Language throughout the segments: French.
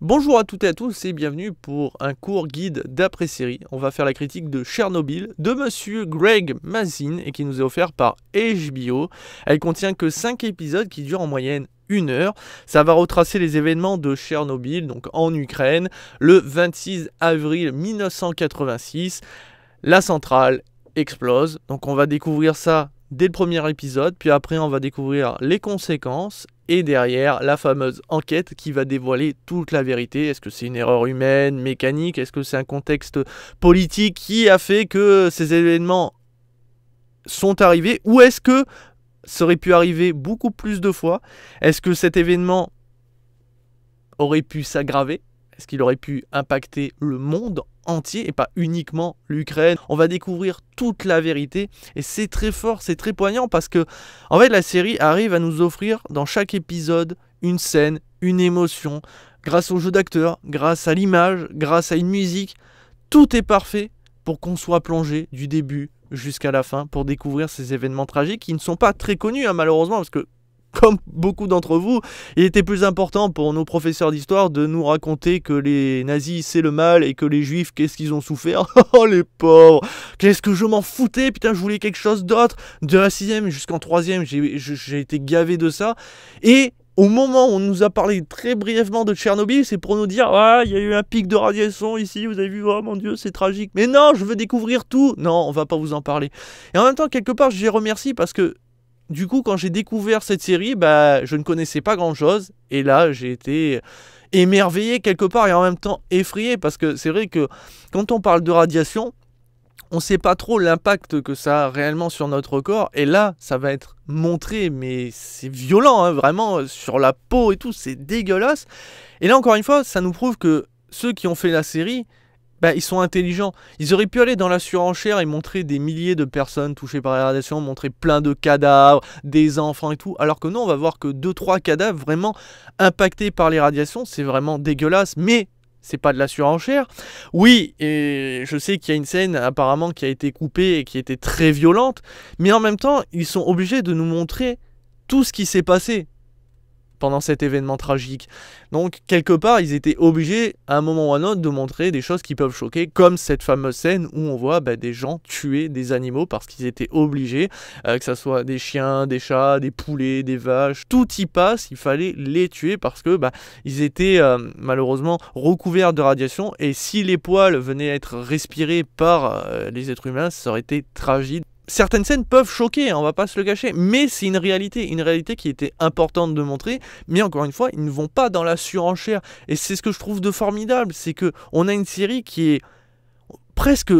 Bonjour à toutes et à tous et bienvenue pour un court guide d'après-série. On va faire la critique de Tchernobyl de monsieur Greg Mazin et qui nous est offert par HBO. Elle contient que 5 épisodes qui durent en moyenne 1 heure. Ça va retracer les événements de Tchernobyl, donc en Ukraine, le 26 avril 1986. La centrale explose, donc on va découvrir ça dès le premier épisode, puis après on va découvrir les conséquences et derrière la fameuse enquête qui va dévoiler toute la vérité. Est-ce que c'est une erreur humaine, mécanique? Est-ce que c'est un contexte politique qui a fait que ces événements sont arrivés? Ou est-ce que ça aurait pu arriver beaucoup plus de fois? Est-ce que cet événement aurait pu s'aggraver? Est-ce qu'il aurait pu impacter le monde entier et pas uniquement l'Ukraine? On va découvrir toute la vérité et c'est très fort, c'est très poignant parce que en fait la série arrive à nous offrir dans chaque épisode une scène, une émotion, grâce au jeu d'acteurs, grâce à l'image, grâce à une musique. Tout est parfait pour qu'on soit plongé du début jusqu'à la fin pour découvrir ces événements tragiques qui ne sont pas très connus malheureusement parce que comme beaucoup d'entre vous, il était plus important pour nos professeurs d'histoire de nous raconter que les nazis c'est le mal et que les juifs qu'est-ce qu'ils ont souffert. Oh les pauvres, qu'est-ce que je m'en foutais, putain je voulais quelque chose d'autre. De la 6e jusqu'en 3e j'ai été gavé de ça. Et au moment où on nous a parlé très brièvement de Tchernobyl, c'est pour nous dire « Ah, il y a eu un pic de radiation ici, vous avez vu, oh mon Dieu, c'est tragique. » Mais non, je veux découvrir tout. Non, on va pas vous en parler. Et en même temps, quelque part, je les remercie parce que du coup, quand j'ai découvert cette série, je ne connaissais pas grand-chose. Et là, j'ai été émerveillé quelque part et en même temps effrayé. Parce que c'est vrai que quand on parle de radiation, on ne sait pas trop l'impact que ça a réellement sur notre corps. Et là, ça va être montré, mais c'est violent, hein, vraiment, sur la peau et tout, c'est dégueulasse. Et là, encore une fois, ça nous prouve que ceux qui ont fait la série, ils sont intelligents. Ils auraient pu aller dans la surenchère et montrer des milliers de personnes touchées par la radiation, montrer plein de cadavres, des enfants et tout. Alors que non, on va voir que 2-3 cadavres vraiment impactés par les radiations. C'est vraiment dégueulasse, mais c'est pas de la surenchère. Oui, et je sais qu'il y a une scène apparemment qui a été coupée et qui était très violente. Mais en même temps, ils sont obligés de nous montrer tout ce qui s'est passé pendant cet événement tragique. Donc, quelque part, ils étaient obligés, à un moment ou à un autre, de montrer des choses qui peuvent choquer, comme cette fameuse scène où on voit des gens tuer des animaux parce qu'ils étaient obligés, que ce soit des chiens, des chats, des poulets, des vaches, tout y passe, il fallait les tuer parce que ils étaient malheureusement recouverts de radiation, et si les poils venaient être respirés par les êtres humains, ça aurait été tragique. Certaines scènes peuvent choquer, on va pas se le cacher, mais c'est une réalité qui était importante de montrer, mais encore une fois, ils ne vont pas dans la surenchère, et c'est ce que je trouve de formidable, c'est que on a une série qui est presque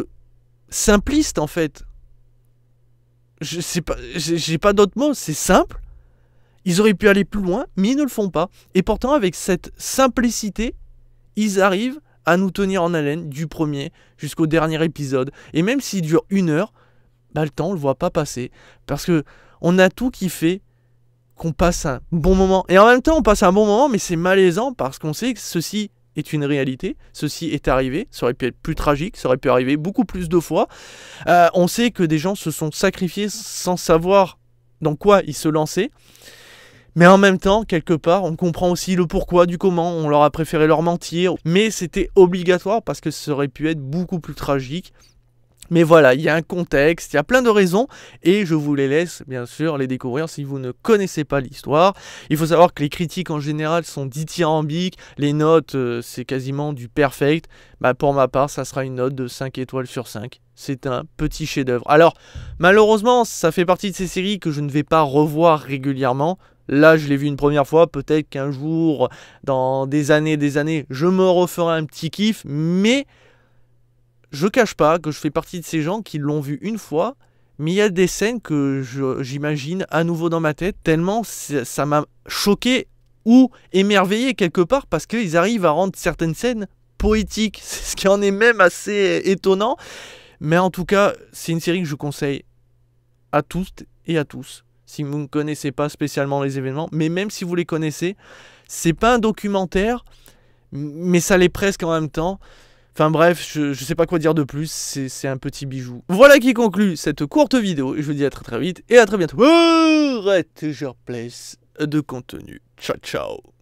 simpliste en fait. Je sais pas, j'ai pas d'autres mots, c'est simple, ils auraient pu aller plus loin, mais ils ne le font pas, et pourtant avec cette simplicité, ils arrivent à nous tenir en haleine du premier jusqu'au dernier épisode, et même s'il dure 1 heure, le temps on le voit pas passer parce que on a tout qui fait qu'on passe un bon moment, et en même temps on passe un bon moment mais c'est malaisant parce qu'on sait que ceci est une réalité, ceci est arrivé, ça aurait pu être plus tragique, ça aurait pu arriver beaucoup plus de fois. On sait que des gens se sont sacrifiés sans savoir dans quoi ils se lançaient, mais en même temps, quelque part, on comprend aussi le pourquoi du comment, on leur a préféré leur mentir, mais c'était obligatoire parce que ça aurait pu être beaucoup plus tragique. Mais voilà, il y a un contexte, il y a plein de raisons, et je vous les laisse bien sûr les découvrir si vous ne connaissez pas l'histoire. Il faut savoir que les critiques en général sont dithyrambiques, les notes c'est quasiment du perfect. Pour ma part, ça sera une note de 5 étoiles sur 5. C'est un petit chef-d'œuvre. Alors, malheureusement, ça fait partie de ces séries que je ne vais pas revoir régulièrement. Là, je l'ai vu une première fois, peut-être qu'un jour, dans des années, je me referai un petit kiff, mais je cache pas que je fais partie de ces gens qui l'ont vu une fois, mais il y a des scènes que j'imagine à nouveau dans ma tête, tellement ça m'a choqué ou émerveillé quelque part, parce qu'ils arrivent à rendre certaines scènes poétiques, ce qui en est même assez étonnant. Mais en tout cas, c'est une série que je conseille à tous et à tous, si vous ne connaissez pas spécialement les événements, mais même si vous les connaissez, c'est pas un documentaire, mais ça l'est presque en même temps. Enfin bref, je sais pas quoi dire de plus, c'est un petit bijou. Voilà qui conclut cette courte vidéo, je vous dis à très vite et à très bientôt pour toujours plus de contenu. Ciao ciao.